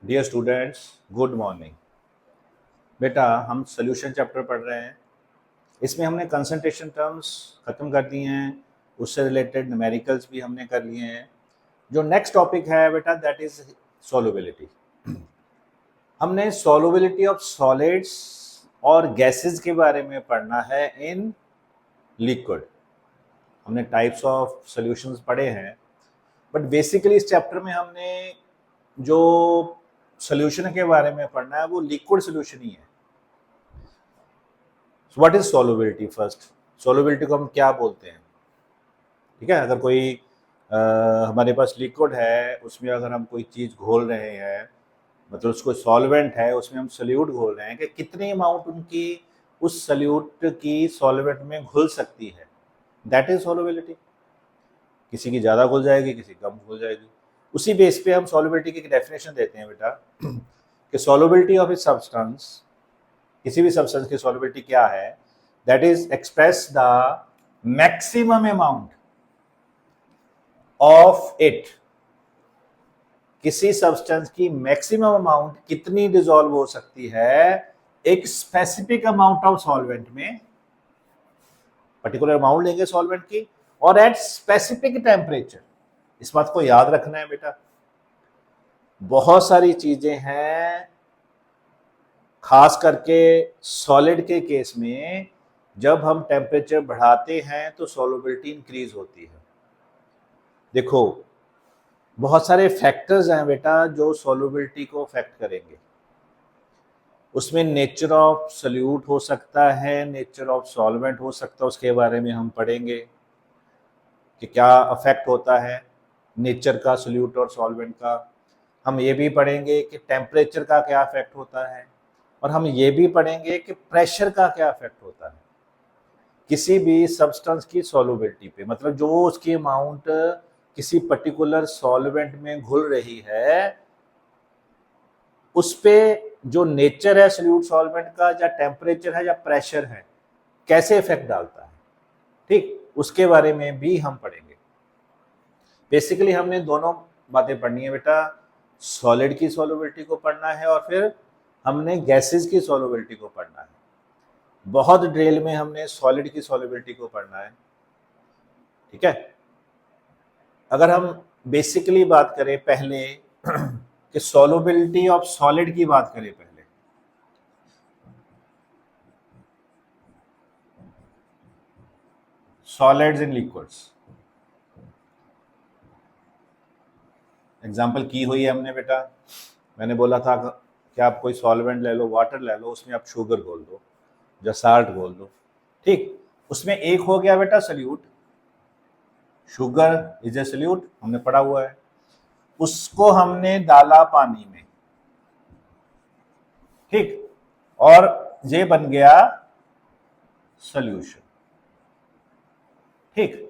Dear students, good morning. बेटा, हम solution chapter पढ़ रहे हैं। इसमें हमने कंसंट्रेशन टर्म्स ख़त्म कर दिए हैं, उससे रिलेटेड न्यूमेरिकल्स भी हमने कर लिए हैं। जो नेक्स्ट टॉपिक है बेटा, दैट इज़ सॉल्युबिलिटी। हमने सॉल्युबिलिटी ऑफ सॉलिड्स और गैसेस के बारे में पढ़ना है इन लिक्विड। हमने टाइप्स ऑफ सॉल्यूशंस पढ़े हैं, बट बेसिकली इस चैप्टर में हमने जो सॉल्यूशन के बारे में पढ़ना है वो लिक्विड सॉल्यूशन ही है। What is solubility? First, solubility को हम क्या बोलते हैं? ठीक है, अगर कोई हमारे पास लिक्विड है, उसमें अगर हम कोई चीज़ घोल रहे हैं, मतलब उसको सॉल्वेंट है, उसमें हम सल्यूट घोल रहे हैं, कि कितनी अमाउंट उनकी उस सल्यूट की सॉल्वेंट में घुल सकती है, दैट इज सॉल्युबिलिटी। किसी की ज़्यादा घुल जाएगी, किसी की कम घुल जाएगी। उसी बेस पे हम सॉल्युबिलिटी की डेफिनेशन देते हैं बेटा कि सॉल्युबिलिटी ऑफ ए सब्सटेंस, किसी भी सब्सटेंस की सॉल्युबिलिटी क्या है? That is express the maximum amount of it. किसी सब्सटेंस की मैक्सिमम अमाउंट कितनी डिसॉल्व हो सकती है एक स्पेसिफिक अमाउंट ऑफ सॉल्वेंट में, पर्टिकुलर अमाउंट लेंगे सॉल्वेंट की, और एट स्पेसिफिक टेम्परेचर। इस बात को याद रखना है बेटा। बहुत सारी चीजें हैं, खास करके सॉलिड के केस में, जब हम टेम्परेचर बढ़ाते हैं तो सॉल्युबिलिटी इंक्रीज होती है। देखो, बहुत सारे फैक्टर्स हैं बेटा जो सॉल्युबिलिटी को अफेक्ट करेंगे। उसमें नेचर ऑफ सल्यूट हो सकता है, नेचर ऑफ सॉल्वेंट हो सकता है, उसके बारे में हम पढ़ेंगे कि क्या अफेक्ट होता है नेचर का, सल्यूट और सॉल्वेंट का। हम ये भी पढ़ेंगे कि टेम्परेचर का क्या अफेक्ट होता है, और हम ये भी पढ़ेंगे कि प्रेशर का क्या अफेक्ट होता है किसी भी सब्सटेंस की सॉल्युबिलिटी पे। मतलब जो उसकी अमाउंट किसी पर्टिकुलर सॉल्वेंट में घुल रही है, उस पे जो नेचर है सल्यूट सॉल्वेंट का, या टेम्परेचर है या प्रेशर है, कैसे इफेक्ट डालता है, ठीक, उसके बारे में भी हम पढ़ेंगे। बेसिकली हमने दोनों बातें पढ़नी है बेटा, सॉलिड की सॉल्युबिलिटी को पढ़ना है और फिर हमने गैसेस की सॉल्युबिलिटी को पढ़ना है। बहुत डिटेल में हमने सॉलिड की सॉल्युबिलिटी को पढ़ना है, ठीक है। अगर हम बेसिकली बात करें पहले कि सॉल्युबिलिटी ऑफ सॉलिड की बात करें पहले, सॉलिड्स इन लिक्विड्स, एग्जाम्पल की हुई है हमने बेटा। मैंने बोला था कि आप कोई सॉल्वेंट ले लो, वाटर ले लो, उसमें आप शुगर घोल दो या साल्ट घोल दो, ठीक। उसमें एक हो गया बेटा solute, sugar is a solute, हमने पढ़ा हुआ है। उसको हमने डाला पानी में, ठीक, और ये बन गया सॉल्यूशन, ठीक।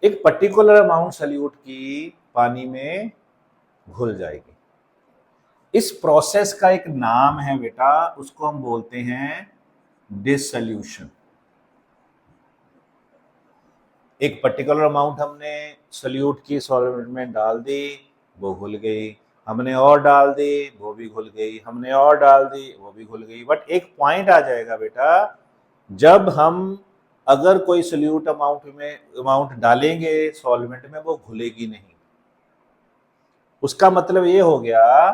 एक पर्टिकुलर अमाउंट सल्यूट की पानी में घुल जाएगी। इस प्रोसेस का एक नाम है बेटा, उसको हम बोलते हैं डिसोल्यूशन। एक पर्टिकुलर अमाउंट हमने सल्यूट की सॉल्वेंट में डाल दी, वो घुल गई, हमने और डाल दी, वो भी घुल गई, हमने और डाल दी, वो भी घुल गई। बट एक पॉइंट आ जाएगा बेटा, जब हम अगर कोई सल्यूट अमाउंट डालेंगे सॉल्वेंट में, वो घुलेगी नहीं। उसका मतलब ये हो गया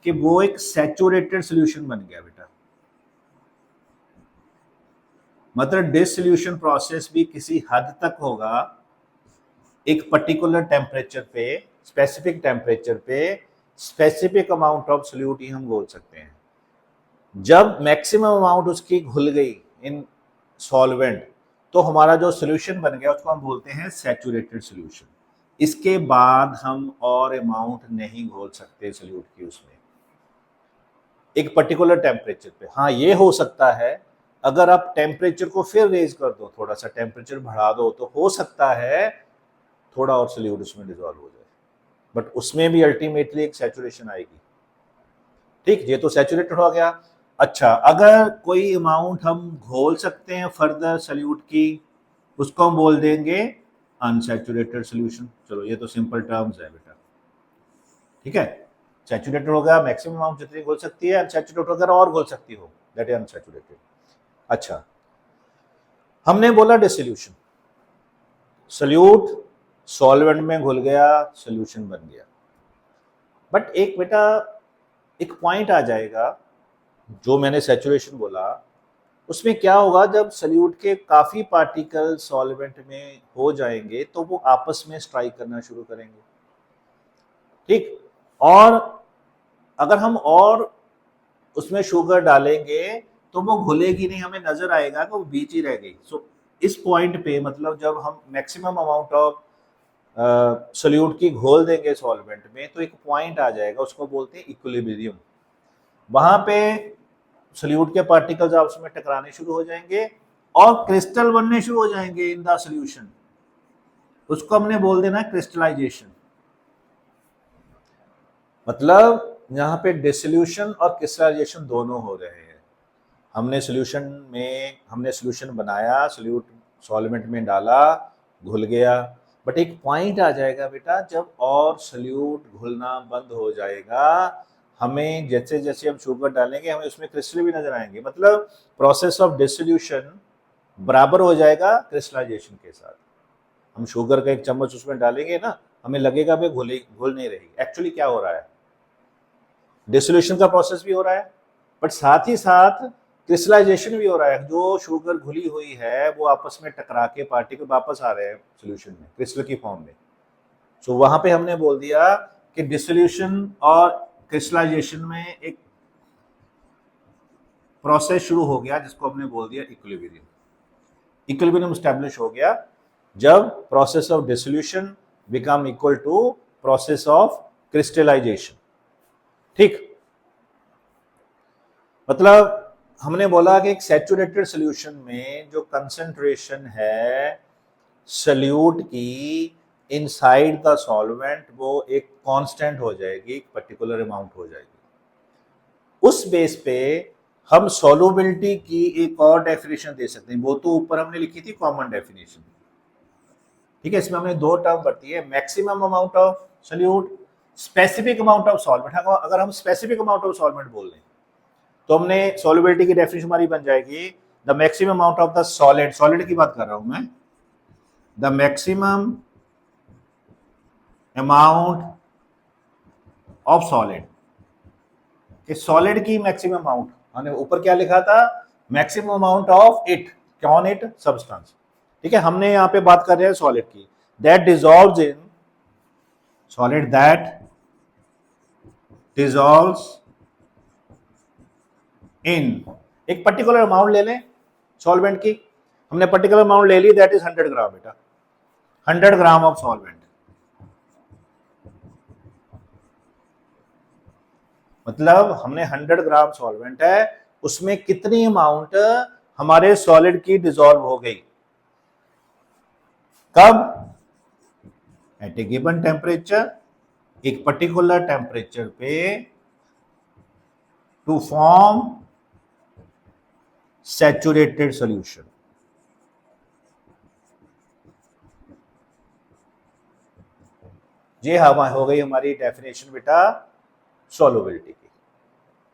कि वो एक सैचुरेटेड सॉल्यूशन बन गया बेटा। मतलब डिसोल्यूशन प्रोसेस भी किसी हद तक होगा, एक पर्टिकुलर टेम्परेचर पे, स्पेसिफिक टेम्परेचर पे स्पेसिफिक अमाउंट ऑफ सॉल्यूट ही हम बोल सकते हैं। जब मैक्सिमम अमाउंट उसकी घुल गई इन सॉल्वेंट, तो हमारा जो सॉल्यूशन बन गया उसको हम बोलते हैं सैचुरेटेड सॉल्यूशन। इसके बाद हम और अमाउंट नहीं घोल सकते सॉल्यूट की उसमें एक पर्टिकुलर टेम्परेचर पे। हाँ, ये हो सकता है अगर आप टेम्परेचर को फिर रेज कर दो, थोड़ा सा टेम्परेचर बढ़ा दो, तो हो सकता है थोड़ा और सॉल्यूट उसमें डिसॉल्व हो जाए, बट उसमें भी अल्टीमेटली एक सैचुरेशन आएगी, ठीक। ये तो सैचुरेटेड हो गया। अच्छा, अगर कोई अमाउंट हम घोल सकते हैं फर्दर सॉल्यूट की, उसको हम बोल देंगे अनसैचुरेटेड सॉल्यूशन। चलो, ये तो सिंपल टर्म्स है बेटा, ठीक है। सैचुरेटेड हो गया, मैक्सिमम अमाउंट जितनी घुल सकती है, अनसैचुरेटेड अगर और घुल सकती हो, दैट इज अनसैचुरेटेड। अच्छा, हमने बोला डिसोल्यूशन, सॉल्यूट सॉल्वेंट में घुल गया, सॉल्यूशन बन गया। बट एक बेटा एक पॉइंट आ जाएगा, जो मैंने सैचुरेशन बोला, उसमें क्या होगा, जब सॉल्यूट के काफी पार्टिकल सॉल्वेंट में हो जाएंगे तो वो आपस में स्ट्राइक करना शुरू करेंगे, ठीक। और अगर हम और उसमें शुगर डालेंगे तो वो घुलेगी नहीं, हमें नजर आएगा कि वो बीच ही रह गई। सो इस पॉइंट पे मतलब जब हम मैक्सिमम अमाउंट ऑफ सोल्यूट की घोल देंगे सॉल्वेंट में, तो एक पॉइंट आ जाएगा, उसको बोलते हैं इक्विलिब्रियम। वहां पे सोल्यूट के पार्टिकल्स आपस में टकराने शुरू हो जाएंगे और क्रिस्टल बनने शुरू हो जाएंगे इन द सोल्यूशन, उसको हमने बोल देना क्रिस्टलाइजेशन। मतलब यहाँ पे डिसोल्यूशन और क्रिस्टलाइजेशन दोनों हो रहे हैं। हमने सोल्यूशन बनाया, सोल्यूट सॉल्वेंट में डाला, घुल गया, बट एक पॉइंट आ जाएगा बेटा जब और सोल्यूट घुलना बंद हो जाएगा, हमें जैसे जैसे हम शुगर डालेंगे हमें उसमें क्रिस्टल भी नजर आएंगे। मतलब प्रोसेस ऑफ डिसोल्यूशन बराबर हो जाएगा क्रिस्टलाइजेशन के साथ। हम शुगर का एक चम्मच उसमें डालेंगे ना, हमें लगेगा भाई घुल नहीं रही, एक्चुअली क्या हो रहा है, डिसोल्यूशन का प्रोसेस भी हो रहा है, बट साथ ही साथ क्रिस्टलाइजेशन भी हो रहा है। जो शुगर घुली हुई है वो आपस में टकरा के पार्टिकल वापस आ रहे हैं सोल्यूशन में, क्रिस्टल की फॉर्म में। सो वहां पे हमने बोल दिया कि डिसोल्यूशन और क्रिस्टलाइजेशन में एक प्रोसेस शुरू हो गया जिसको हमने बोल दिया इक्विलिब्रियम। इक्विलिब्रियम स्टैब्लिश हो गया जब process of dissolution become equal to process of crystallization, ठीक। मतलब हमने बोला कि एक सैचुरेटेड सॉल्यूशन में जो कंसंट्रेशन है सॉल्यूट की इनसाइड द सॉल्वेंट, वो एक कांस्टेंट हो जाएगी, एक पर्टिकुलर अमाउंट हो जाएगी। उस बेस पे हम सॉल्युबिलिटी की एक और डेफिनेशन दे सकते हैं, वो तो ऊपर हमने लिखी थी कॉमन डेफिनेशन, ठीक है। इसमें हमने दो टर्म बरती है, maximum amount of solute, specific amount of solvent. अगर हम स्पेसिफिक अमाउंट ऑफ सॉल्वेंट बोल रहे हैं तो हमने सॉल्युबिलिटी की डेफिनेशन हमारी बन जाएगी the maximum amount of the solid की बात कर रहा हूं मैं, the maximum amount of solid की मैक्सिमम अमाउंट, हमने ऊपर क्या लिखा था, मैक्सिमम अमाउंट ऑफ इट, कौन इट, सब्सटेंस, ठीक है। हमने यहां पे बात कर रहे हैं सॉलिड की, that dissolves in solid, that dissolves in, एक पर्टिकुलर अमाउंट ले लें सॉल्वेंट की, हमने पर्टिकुलर अमाउंट ले ली, दैट इज 100 ग्राम बेटा, 100 ग्राम ऑफ सॉल्वेंट। मतलब हमने 100 ग्राम सॉल्वेंट है, उसमें कितनी अमाउंट हमारे सॉलिड की डिसॉल्व हो गई, कब, एट ए गिवन टेम्परेचर, एक पर्टिकुलर टेम्परेचर पे, टू फॉर्म सैचुरेटेड सॉल्यूशन। ये हो गई हमारी डेफिनेशन बेटा सॉल्युबिलिटी की,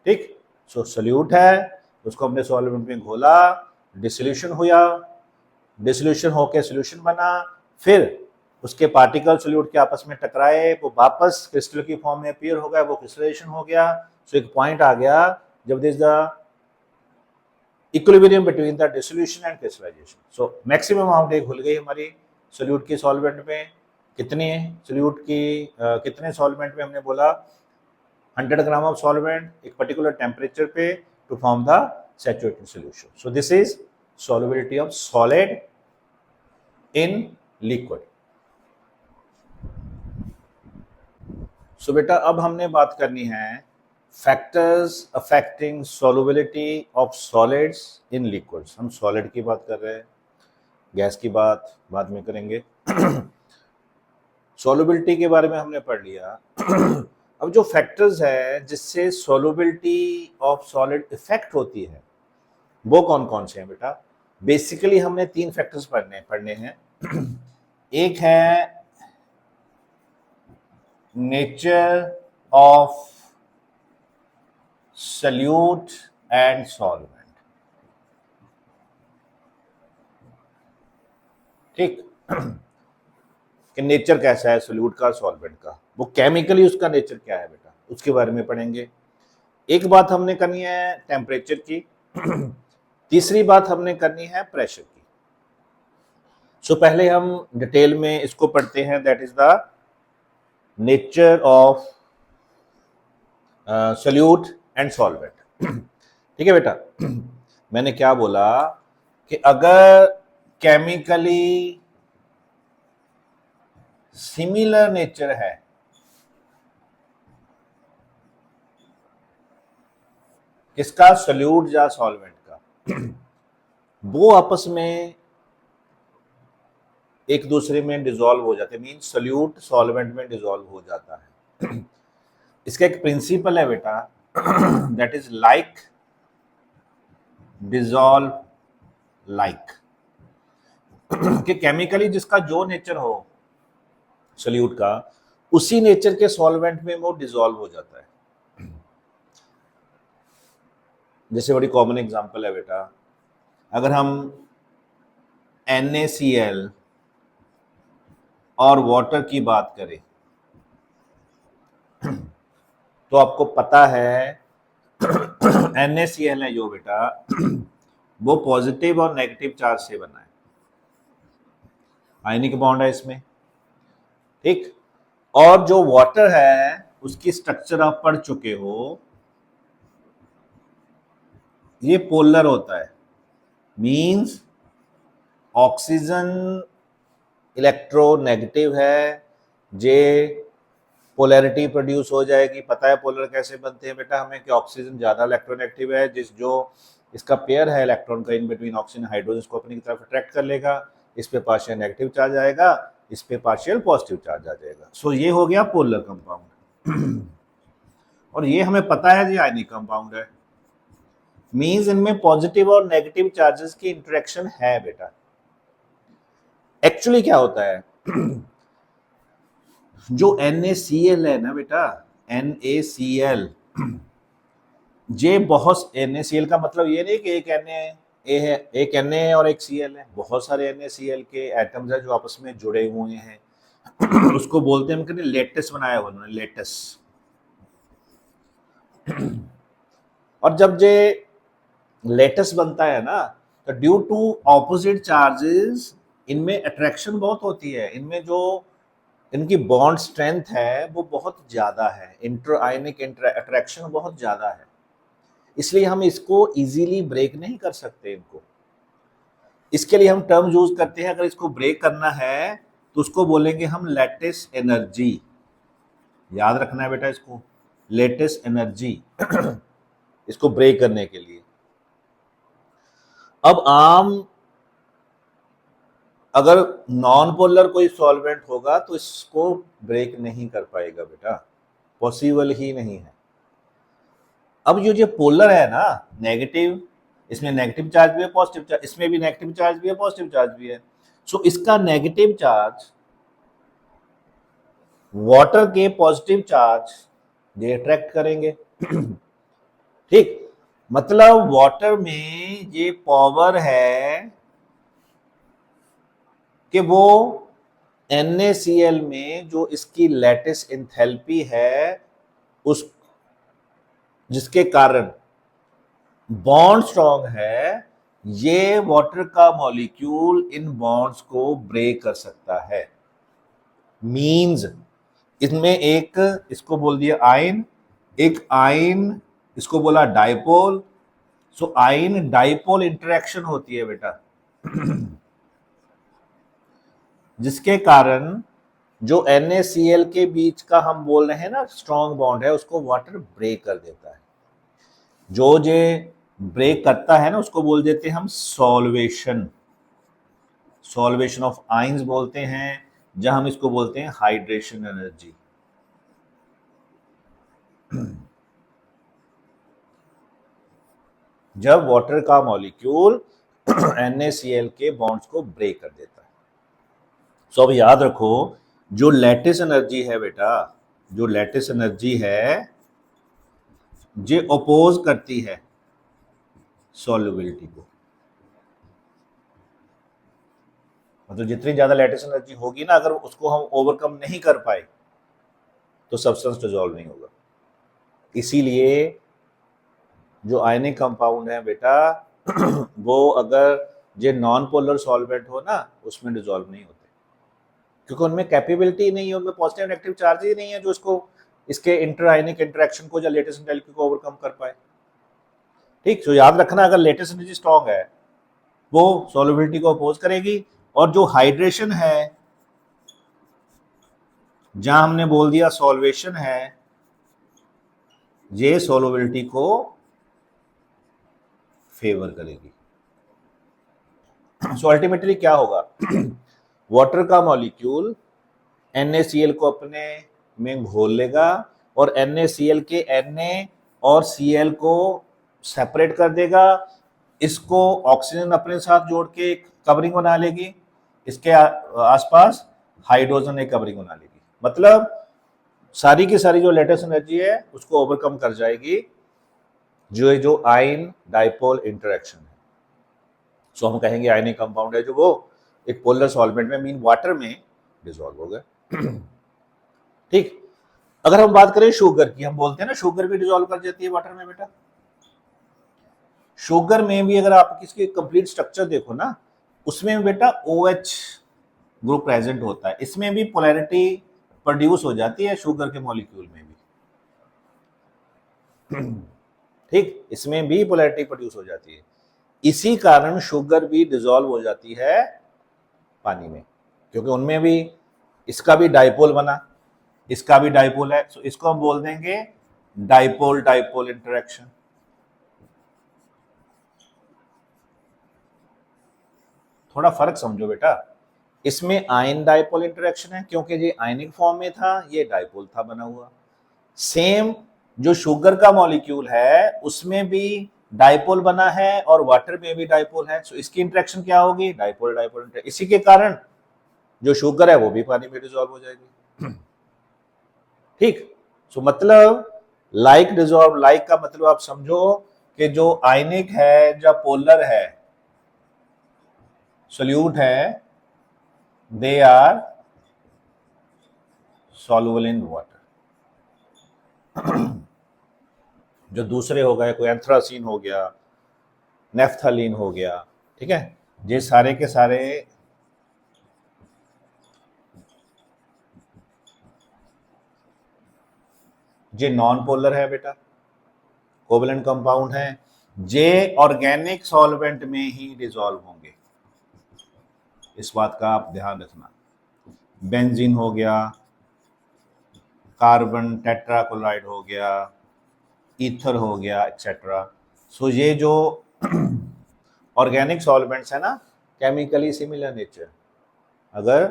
ठीक। सो सोल्यूट है, उसको हमने सॉल्वेंट में घोला, डिसोल्यूशन हुआ, डिसोल्यूशन होकर सॉल्यूशन बना, फिर उसके पार्टिकल सोल्यूट के आपस में टकराए, वो वापस क्रिस्टल की फॉर्म में अपीयर हो गया, वो क्रिस्टलाइजेशन हो गया। सो एक पॉइंट आ गया जब this the equilibrium between the dissolution and crystallization. So maximum amount एक घुल गई हमारी सोल्यूट की सॉल्वेंट में, कितनी सोल्यूट की कितने सॉल्वेंट में, हमने बोला 100 ग्राम ऑफ सॉल्वेंट एक पर्टिकुलर टेम्परेचर पे to form the saturated solution. So this is solubility of solid in liquid. So बेटा अब हमने बात करनी है factors affecting solubility of solids in liquids. हम सॉलिड की बात कर रहे हैं, गैस की बात बाद में करेंगे। सॉल्युबिलिटी के बारे में हमने पढ़ लिया। अब जो फैक्टर्स है जिससे सॉल्युबिलिटी ऑफ सॉलिड इफेक्ट होती है वो कौन कौन से हैं बेटा? बेसिकली हमने तीन फैक्टर्स पढ़ने हैं। एक है nature of solute and solvent. ठीक कि नेचर कैसा है सॉल्यूट का, सॉल्वेंट का, वो केमिकली उसका नेचर क्या है बेटा, उसके बारे में पढ़ेंगे। एक बात हमने करनी है टेम्परेचर की, तीसरी बात हमने करनी है प्रेशर की। सो पहले हम डिटेल में इसको पढ़ते हैं, that is the nature of solute and solvent. ठीक है बेटा, मैंने क्या बोला कि अगर केमिकली सिमिलर नेचर है, किसका, सॉल्यूट या सॉल्वेंट का, वो आपस में एक दूसरे में डिसॉल्व हो जाते हैं, मीन सॉल्यूट सॉल्वेंट में डिसॉल्व हो जाता है। इसका एक प्रिंसिपल है बेटा, that is like dissolve like, कि केमिकली जिसका जो नेचर हो सॉल्यूट का, उसी नेचर के सॉल्वेंट में वो डिसॉल्व हो जाता है। जैसे बड़ी कॉमन एग्जांपल है बेटा, अगर हम NaCl और वाटर की बात करें तो आपको पता है NaCl है जो बेटा, वो पॉजिटिव और नेगेटिव चार्ज से बना है, आयनिक बॉन्ड है इसमें। ठीक, और जो वाटर है उसकी स्ट्रक्चर आप पढ़ चुके हो, ये पोलर होता है, मींस ऑक्सीजन इलेक्ट्रोनेगेटिव है, जे पोलैरिटी प्रोड्यूस हो जाएगी। पता है पोलर कैसे बनते हैं बेटा हमें, कि ऑक्सीजन ज्यादा इलेक्ट्रोनेगेटिव है, जिस जो इसका पेयर है इलेक्ट्रॉन का इन बिटवीन ऑक्सीजन हाइड्रोजन को अपनी तरफ अट्रैक्ट कर लेगा, इस पे पार्शियल नेगेटिव चार्ज आएगा, इस पे पार्शियल पॉजिटिव चार्ज आ जाएगा। सो ये हो गया पोलर कंपाउंड। और ये हमें पता है जी आयनिक कंपाउंड है, मींस इनमें पॉजिटिव और नेगेटिव चार्जेस की इंटरेक्शन है बेटा। एक्चुअली क्या होता है, जो NaCl है ना बेटा, NaCl, ये बहुत, NaCl का मतलब ये नहीं कि एक Na है, एक Na और एक Cl है, बहुत सारे NaCl के एटम्स है जो आपस में जुड़े हुए हैं। उसको बोलते हैं, हम कहते हैं लेटेस बनाया हुआ उन्होंने, लेटेस। और जब ये लेटेस बनता है ना, तो ड्यू टू ऑपोजिट चार्जेस इनमें अट्रैक्शन बहुत होती है, इनमें जो इनकी बॉन्ड स्ट्रेंथ है वो बहुत ज्यादा है, इंटर आयनिक अट्रैक्शन बहुत ज्यादा है, इसलिए हम इसको इजीली ब्रेक नहीं कर सकते इनको। इसके लिए हम टर्म यूज करते हैं, अगर इसको ब्रेक करना है तो उसको बोलेंगे हम लेटिस एनर्जी। याद रखना है बेटा इसको, लेटिस एनर्जी, इसको ब्रेक करने के लिए। अब अगर नॉन पोलर कोई सॉल्वेंट होगा तो इसको ब्रेक नहीं कर पाएगा बेटा, पॉसिबल ही नहीं है। अब जो पोलर है ना, नेगेटिव, इसमें नेगेटिव चार्ज भी है पॉजिटिव चार्ज, इसमें भी नेगेटिव चार्ज भी है पॉजिटिव चार्ज भी है। सो इसका नेगेटिव चार्ज वाटर के पॉजिटिव चार्ज ये अट्रैक्ट करेंगे। ठीक, मतलब वाटर में ये पावर है कि वो NaCl में जो इसकी लेटिस एंथैल्पी है, उस जिसके कारण बॉन्ड स्ट्रॉन्ग है, ये वाटर का मॉलिक्यूल इन बॉन्ड्स को ब्रेक कर सकता है। मींस इसमें एक, इसको बोल दिया आयन, एक आयन इसको बोला डाइपोल। सो आयन डाइपोल इंटरेक्शन होती है बेटा, जिसके कारण जो NaCl के बीच का हम बोल रहे हैं ना स्ट्रॉन्ग बॉन्ड है, उसको वाटर ब्रेक कर देता है। जो ये ब्रेक करता है ना उसको बोल देते हैं हम सॉल्वेशन, सॉल्वेशन ऑफ आयंस बोलते हैं, जहां हम इसको बोलते हैं हाइड्रेशन एनर्जी। जब वाटर का मॉलिक्यूल NaCl के बॉन्ड्स को ब्रेक कर देता है। सो अब याद रखो, जो लैटिस एनर्जी है बेटा, जो लैटिस एनर्जी है जे अपोज करती है सॉल्युबिलिटी को, मतलब जितनी ज्यादा लैटिस एनर्जी होगी ना, अगर उसको हम ओवरकम नहीं कर पाए तो सब्सटेंस डिसॉल्व नहीं होगा। इसीलिए जो आयनिक कंपाउंड है बेटा वो अगर जो नॉन पोलर सॉल्वेंट हो ना उसमें डिसॉल्व नहीं होते, क्योंकि उनमें कैपेबिलिटी नहीं है, उनमें पॉजिटिव नेगेटिव चार्ज ही नहीं है जो इसको इसके इंटर आयनिक इंटरेक्शन को या लेटेस्ट एंथैल्पी को ओवरकम कर पाए। ठीक, तो याद रखना, अगर लेटेस्ट एनर्जी स्ट्रॉन्ग है वो सॉल्युबिलिटी को अपोज करेगी, और जो हाइड्रेशन है, जहां हमने बोल दिया सॉल्वेशन है, ये सॉल्युबिलिटी को फेवर करेगी। सो अल्टीमेटली क्या होगा, वाटर का मॉलिक्यूल NaCl को अपने में घोल लेगा और NaCl के Na और Cl को सेपरेट कर देगा, इसको ऑक्सीजन अपने साथ जोड़ के एक कवरिंग बना लेगी, इसके आसपास हाइड्रोजन एक कवरिंग बना लेगी, मतलब सारी की सारी जो लेटेस्ट एनर्जी है उसको ओवरकम कर जाएगी जो आयन डाइपोल इंटरेक्शन है। सो हम कहेंगे आयनिक कंपाउंड है जो वो एक पोलर सॉल्वेंट में मीन वाटर में डिसॉल्व हो गए। ठीक, अगर हम बात करें शुगर की, हम बोलते हैं ना शुगर भी डिसॉल्व कर जाती है वाटर में बेटा। शुगर में भी अगर आप इसकी कंप्लीट स्ट्रक्चर देखो ना, उसमें बेटा OH ग्रुप प्रेजेंट होता है, इसमें भी पोलैरिटी प्रोड्यूस हो जाती है शुगर के मॉलिक्यूल में भी। ठीक, इसमें भी पोलैरिटी प्रोड्यूस हो जाती है, इसी कारण शुगर भी डिसॉल्व हो जाती है पानी में, क्योंकि उनमें भी इसका भी डाइपोल बना, इसका भी डाइपोल है, तो इसको हम बोल देंगे डाइपोल डाइपोल इंटरेक्शन। थोड़ा फर्क समझो बेटा, इसमें आयन डाइपोल इंटरेक्शन है क्योंकि ये आयनिक फॉर्म में था, ये डाइपोल था बना हुआ। सेम जो शुगर का मॉलिक्यूल है उसमें भी डाइपोल बना है और वाटर में भी डाइपोल है, सो इसकी इंटरेक्शन क्या होगी, डाइपोल डाइपोल इंटरेक्शन। इसी के कारण जो शुगर है वो भी पानी में डिसॉल्व हो जाएगी। ठीक, सो मतलब लाइक डिसॉल्व, लाइक का मतलब आप समझो कि जो आयनिक है या पोलर है सोल्यूट है, they are soluble in water. जो दूसरे हो गए, कोई एंथ्रासीन हो गया, नेफ्थलीन हो गया, ठीक है, ये सारे के सारे जे नॉन पोलर है बेटा, कोवलेंट कंपाउंड है, जे ऑर्गेनिक सॉल्वेंट में ही डिसॉल्व होंगे, इस बात का आप ध्यान रखना। बेंजीन हो गया, कार्बन टेट्राक्लोराइड हो गया, ईथर हो गया, एक्सेट्रा। सो ये जो ऑर्गेनिक सॉल्वेंट्स है ना, केमिकली सिमिलर नेचर, अगर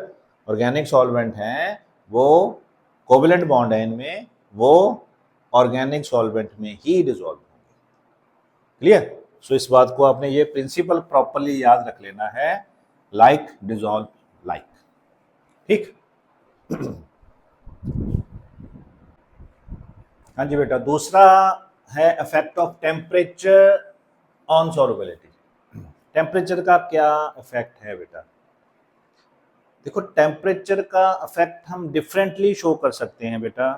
ऑर्गेनिक सॉल्वेंट हैं वो कोवलेंट बॉन्ड है इनमें, वो ऑर्गेनिक सॉल्वेंट में ही डिसॉल्व होंगे। क्लियर? सो इस बात को आपने ये प्रिंसिपल प्रॉपरली याद रख लेना है, लाइक डिसॉल्व लाइक। ठीक, हाँ जी बेटा, दूसरा है effect of temperature on solubility. Temperature का क्या इफेक्ट है बेटा? देखो, टेम्परेचर का इफेक्ट हम डिफरेंटली शो कर सकते हैं बेटा,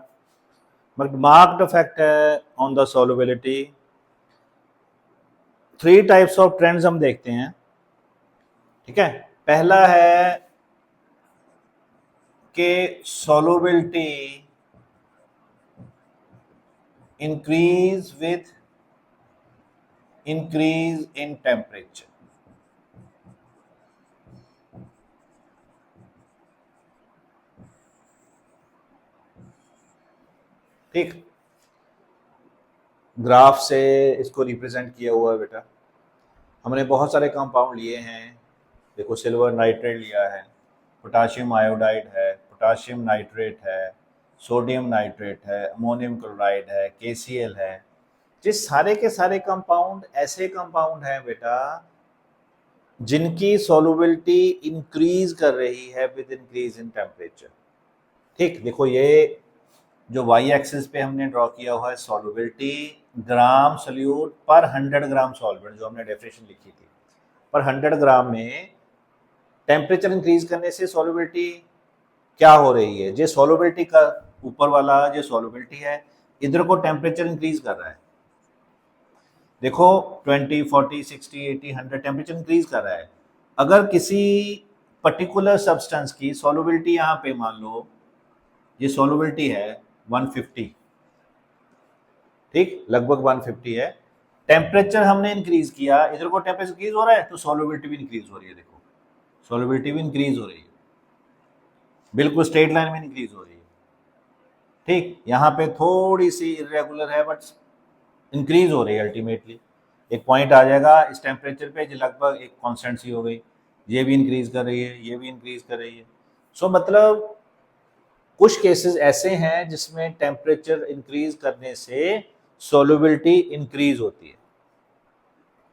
बट मार्क्ड इफेक्ट है on the solubility. 3 types of trends हम देखते हैं, ठीक है। पहला है कि solubility increase with increase in temperature. ठीक, ग्राफ से इसको रिप्रेजेंट किया हुआ है बेटा। हमने बहुत सारे कंपाउंड लिए हैं, देखो सिल्वर नाइट्रेट लिया है, पोटाशियम आयोडाइड है, पोटाशियम नाइट्रेट है, सोडियम नाइट्रेट है, अमोनियम क्लोराइड है, KCl है। ये सारे के सारे कंपाउंड ऐसे कंपाउंड हैं बेटा जिनकी सॉल्युबिलिटी इंक्रीज कर रही है विद इंक्रीज इन टेम्परेचर। ठीक, देखो ये जो वाई एक्सिस पे हमने ड्रॉ किया हुआ है सॉल्युबिलिटी, ग्राम सोल्यूट पर 100 ग्राम सॉल्वेंट, जो हमने डेफिनेशन लिखी थी, पर 100 ग्राम में टेम्परेचर इंक्रीज करने से सॉल्युबिलिटी क्या हो रही है, जो सॉल्युबिलिटी का ऊपर वाला जो सॉल्युबिलिटी है, इधर को टेम्परेचर इंक्रीज कर रहा है। देखो 20, 40, 60, 80, 100 टेम्परेचर इंक्रीज कर रहा है। अगर किसी पर्टिकुलर सब्सटेंस की सॉल्युबिलिटी यहाँ पे मान लो ये सॉल्युबिलिटी है 150, ठीक, लगभग 150 है, टेम्परेचर हमने इंक्रीज किया, इधर को टेम्परेचर इंक्रीज हो रहा है तो सॉल्युबिलिटी भी इंक्रीज हो रही है। देखो सॉल्युबिलिटी भी इंक्रीज हो रही है, बिल्कुल स्ट्रेट लाइन में इंक्रीज हो रही है। ठीक, यहाँ पे थोड़ी सी इरेगुलर है बट इंक्रीज हो रही है। अल्टीमेटली एक पॉइंट आ जाएगा इस टेम्परेचर पे जो लगभग एक कांस्टेंट सी हो गई, ये भी इंक्रीज कर रही है, ये भी इंक्रीज कर रही है। सो मतलब कुछ केसेस ऐसे हैं जिसमें टेम्परेचर इंक्रीज करने से सॉल्युबिलिटी इंक्रीज होती है।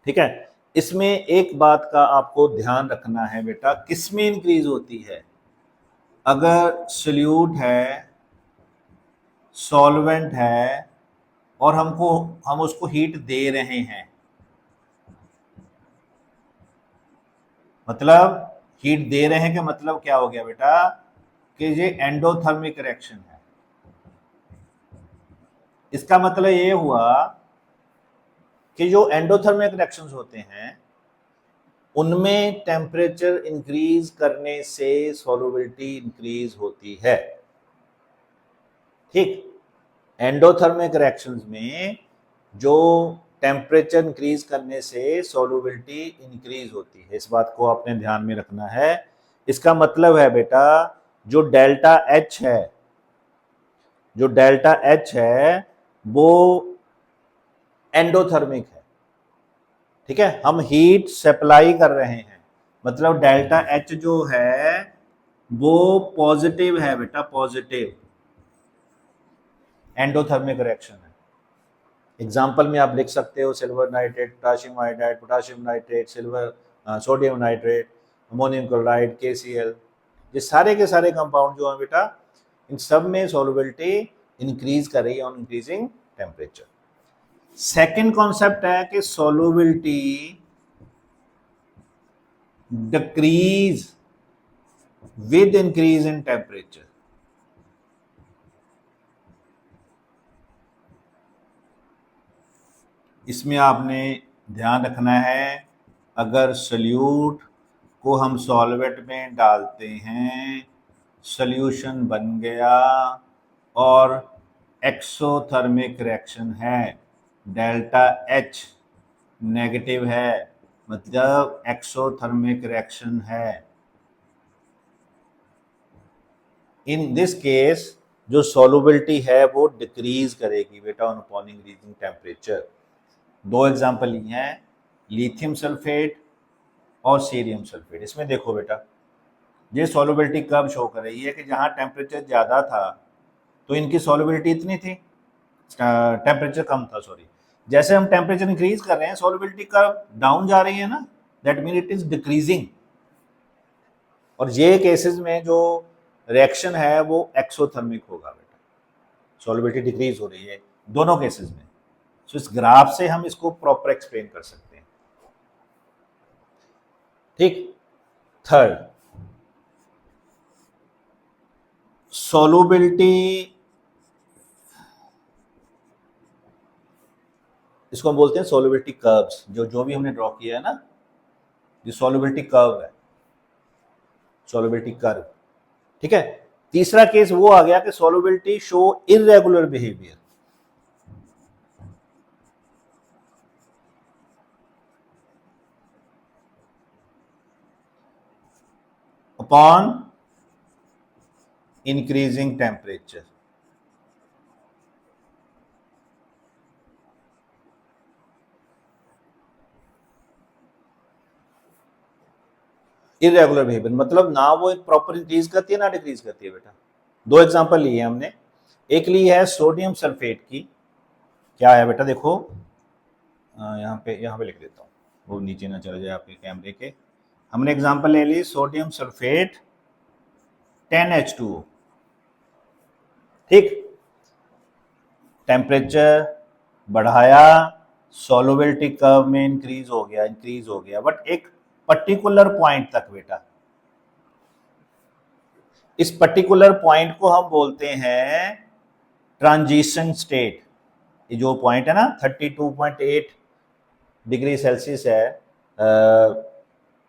ठीक है, इसमें एक बात का आपको ध्यान रखना है बेटा, किसमें इंक्रीज होती है, अगर सोल्यूट है, सॉल्वेंट है और हम उसको हीट दे रहे हैं, मतलब हीट दे रहे हैं का मतलब क्या हो गया बेटा कि ये एंडोथर्मिक रिएक्शन है। इसका मतलब ये हुआ कि जो एंडोथर्मिक रिएक्शंस होते हैं उनमें टेम्परेचर इंक्रीज करने से सॉल्युबिलिटी इंक्रीज होती है। ठीक, एंडोथर्मिक रिएक्शंस में जो टेम्परेचर इंक्रीज करने से सॉल्युबिलिटी इंक्रीज होती है, इस बात को आपने ध्यान में रखना है। इसका मतलब है बेटा जो डेल्टा एच है, जो डेल्टा एच है वो एंडोथर्मिक है। ठीक है, हम हीट सप्लाई कर रहे हैं, मतलब डेल्टा एच जो है वो पॉजिटिव है बेटा, पॉजिटिव एंडोथर्मिक रिएक्शन है। एग्जाम्पल में आप लिख सकते हो silver nitrate, potassium iodide, potassium nitrate, silver sodium nitrate, ammonium chloride, KCl, ये सारे के सारे कंपाउंड जो हैं बेटा इन सब में सॉल्युबिलिटी इंक्रीज कर रही है on increasing temperature. Second concept है कि solubility decrease with increase in temperature. इसमें आपने ध्यान रखना है, अगर सल्यूट को हम सॉल्वेंट में डालते हैं, सॉल्यूशन बन गया और एक्सोथर्मिक रिएक्शन है, डेल्टा एच नेगेटिव है, मतलब एक्सोथर्मिक रिएक्शन है। इन दिस केस जो सॉल्युबिलिटी है वो डिक्रीज करेगी बेटा ऑन अपॉन इंक्रीजिंग टेम्परेचर। दो एग्जाम्पल ये हैं, लिथियम सल्फेट और सीरियम सल्फेट। इसमें देखो बेटा ये सॉल्युबिलिटी कब शो कर रही है कि जहाँ टेम्परेचर ज़्यादा था तो इनकी सॉल्युबिलिटी इतनी थी, टेम्परेचर कम था, सॉरी, जैसे हम टेम्परेचर इंक्रीज कर रहे हैं सॉल्युबिलिटी कर्व डाउन जा रही है ना, that mean it is decreasing. और ये केसेस में जो रिएक्शन है वो एक्सोथर्मिक होगा बेटा, सॉल्युबिलिटी डिक्रीज हो रही है दोनों केसेस में। सो इस ग्राफ से हम इसको प्रॉपर एक्सप्लेन कर सकते हैं। ठीक, थर्ड, सॉल्युबिलिटी, इसको हम बोलते हैं सॉल्युबिलिटी कर्व्स, जो भी हमने ड्रॉ किया है ना, ये सॉल्युबिलिटी कर्व है, सॉल्युबिलिटी कर्व। ठीक है, तीसरा केस वो आ गया कि solubility show irregular behaviour. Upon increasing temperature. Irregular behaviour मतलब ना वो एक प्रॉपर इंक्रीज करती है ना डिक्रीज करती है बेटा। दो एग्जांपल लिए हमने, एक ली है सोडियम सल्फेट की, क्या है बेटा देखो, यहाँ पे लिख देता हूँ, वो नीचे ना चले जाए आपके कैमरे के। हमने एग्जांपल ले ली सोडियम सल्फेट 10H2O। ठीक, टेम्परेचर बढ़ाया, सॉल्युबिलिटी कर्व में इंक्रीज हो गया, बट एक पर्टिकुलर पॉइंट तक बेटा। इस पर्टिकुलर पॉइंट को हम बोलते हैं ट्रांजिशन स्टेट। ये जो पॉइंट है ना 32.8 डिग्री सेल्सियस है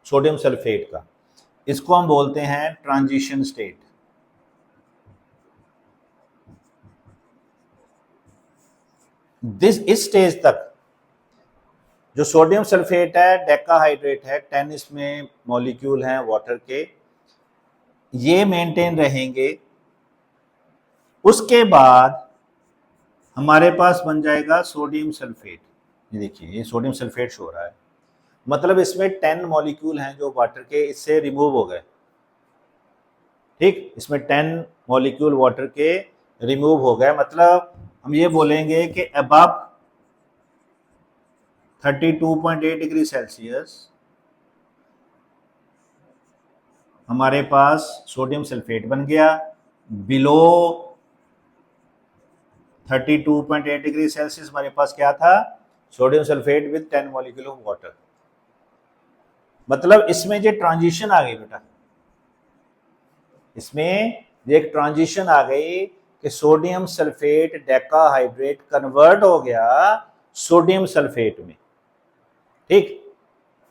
सोडियम सल्फेट का, इसको हम बोलते हैं ट्रांजिशन स्टेट। इस स्टेज तक जो सोडियम सल्फेट है डेकाहाइड्रेट है, 10 इसमें मॉलिक्यूल हैं वाटर के, ये मेंटेन रहेंगे। उसके बाद हमारे पास बन जाएगा सोडियम सल्फेट। ये देखिए ये सोडियम सल्फेट शो हो रहा है, मतलब इसमें 10 मॉलिक्यूल हैं जो वाटर के इससे रिमूव हो गए। ठीक, इसमें 10 मॉलिक्यूल वाटर के रिमूव हो गए, मतलब हम ये बोलेंगे कि अबव 32.8 डिग्री सेल्सियस हमारे पास सोडियम सल्फेट बन गया, बिलो 32.8 डिग्री सेल्सियस हमारे पास क्या था, sodium sulphate with 10 molecule of water. मतलब इसमें जो ट्रांजिशन आ गई बेटा, इसमें एक ट्रांजिशन आ गई कि सोडियम सल्फेट डेकाहाइड्रेट कन्वर्ट हो गया सोडियम सल्फेट में। ठीक,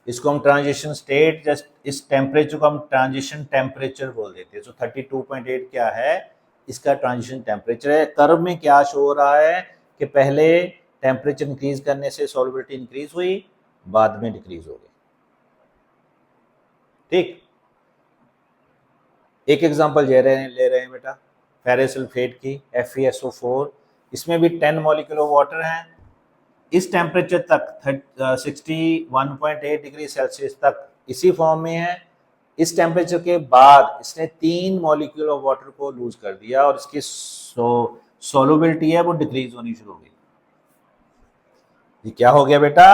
इसको हम ट्रांजिशन स्टेट, जस्ट इस टेम्परेचर को हम ट्रांजिशन टेम्परेचर बोल देते हैं। सो 32.8 क्या है, इसका ट्रांजिशन टेम्परेचर है। कर्व में क्या शो हो रहा है कि पहले टेम्परेचर इंक्रीज करने से सॉल्युबिलिटी इंक्रीज हुई, बाद में डिक्रीज हो गई। ठीक, एक एग्जांपल ले रहे हैं बेटा फेरस सल्फेट की FeSO4, इसमें भी 10 मॉलिक्यूल ऑफ वाटर हैं। इस टेम्परेचर तक 61.8 डिग्री सेल्सियस तक इसी फॉर्म में है। इस टेम्परेचर के बाद इसने 3 मॉलिक्यूल ऑफ वाटर को लूज कर दिया और इसकी सॉल्युबिलिटी है वो डिक्रीज होनी शुरू हो गई। ये क्या हो गया बेटा,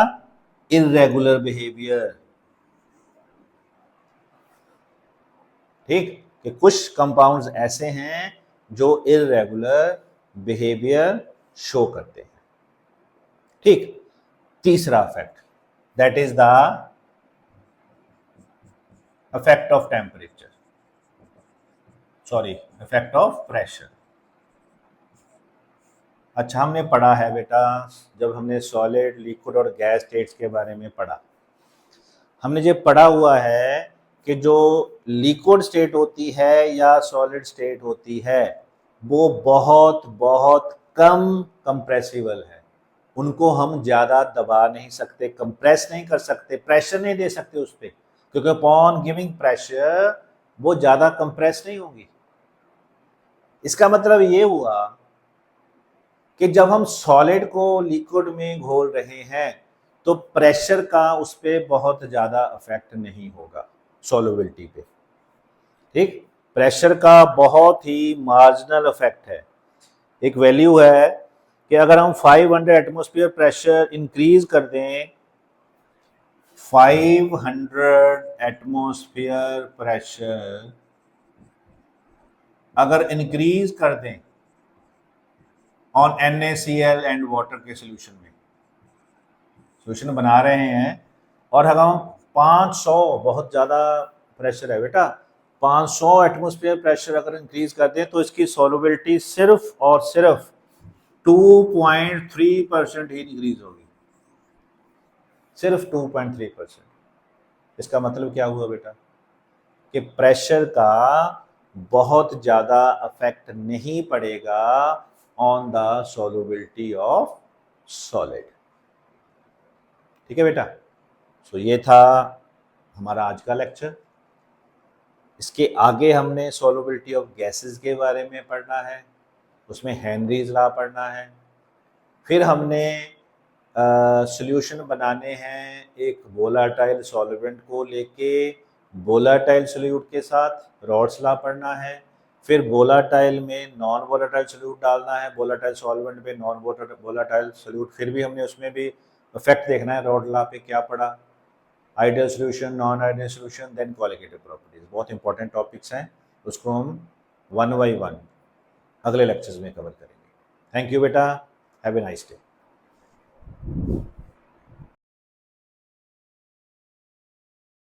इर्रेगुलर बिहेवियर। ठीक, कि कुछ कंपाउंड्स ऐसे हैं जो इर्रेगुलर बिहेवियर शो करते हैं। ठीक, तीसरा effect, that is the effect of temperature, sorry effect of pressure. अच्छा, हमने पढ़ा है बेटा, जब हमने सॉलिड, लिक्विड और गैस स्टेट्स के बारे में पढ़ा, हमने ये पढ़ा हुआ है कि जो लिक्विड स्टेट होती है या सॉलिड स्टेट होती है वो बहुत बहुत कम कंप्रेसिबल है। उनको हम ज़्यादा दबा नहीं सकते, कंप्रेस नहीं कर सकते, प्रेशर नहीं दे सकते उस पर, क्योंकि अपॉन गिविंग प्रेशर वो ज़्यादा कंप्रेस नहीं होगी। इसका मतलब ये हुआ कि जब हम सॉलिड को लिक्विड में घोल रहे हैं तो प्रेशर का उस पर बहुत ज़्यादा इफेक्ट नहीं होगा सॉल्युबिलिटी पे। ठीक, प्रेशर का बहुत ही मार्जिनल इफेक्ट है। एक वैल्यू है कि अगर हम 500 एटमॉस्फेयर प्रेशर इंक्रीज कर दें, 500 एटमॉस्फेयर प्रेशर अगर इंक्रीज कर दें ऑन NaCl एंड वाटर के सोल्यूशन में, सोल्यूशन बना रहे हैं और अगर हम 500, बहुत ज़्यादा प्रेशर है बेटा, 500 एटमॉस्फेयर प्रेशर अगर इंक्रीज कर दें तो इसकी सॉल्युबिलिटी सिर्फ और सिर्फ 2.3% ही इंक्रीज होगी, सिर्फ 2.3%। इसका मतलब क्या हुआ बेटा कि प्रेशर का बहुत ज़्यादा इफेक्ट नहीं पड़ेगा on the solubility of solid. ठीक है बेटा, सो ये था हमारा आज का लेक्चर। इसके आगे हमने सॉल्युबिलिटी ऑफ गैसेस के बारे में पढ़ना है, उसमें हेनरीज लॉ पढ़ना है। फिर हमने सॉल्यूशन बनाने हैं एक वोलाटाइल सॉल्वेंट को लेके वोलाटाइल सोल्यूट के साथ, रॉड्स लॉ पढ़ना है। फिर वोलाटाइल में नॉन वोलाटाइल सोल्यूट डालना है, वोलाटाइल सॉल्वेंट पे नॉन वोलाटाइल सोल्यूट, फिर भी हमने उसमें भी इफेक्ट देखना है। रॉड लॉ पे क्या पढ़ा, ideal solution, non ideal solution, then qualitative properties, बहुत इंपॉर्टेंट टॉपिक्स हैं, उसको हम 1 by 1 अगले लेक्चर्स में कवर करेंगे। थैंक यू बेटा, हैव ए नाइस डे।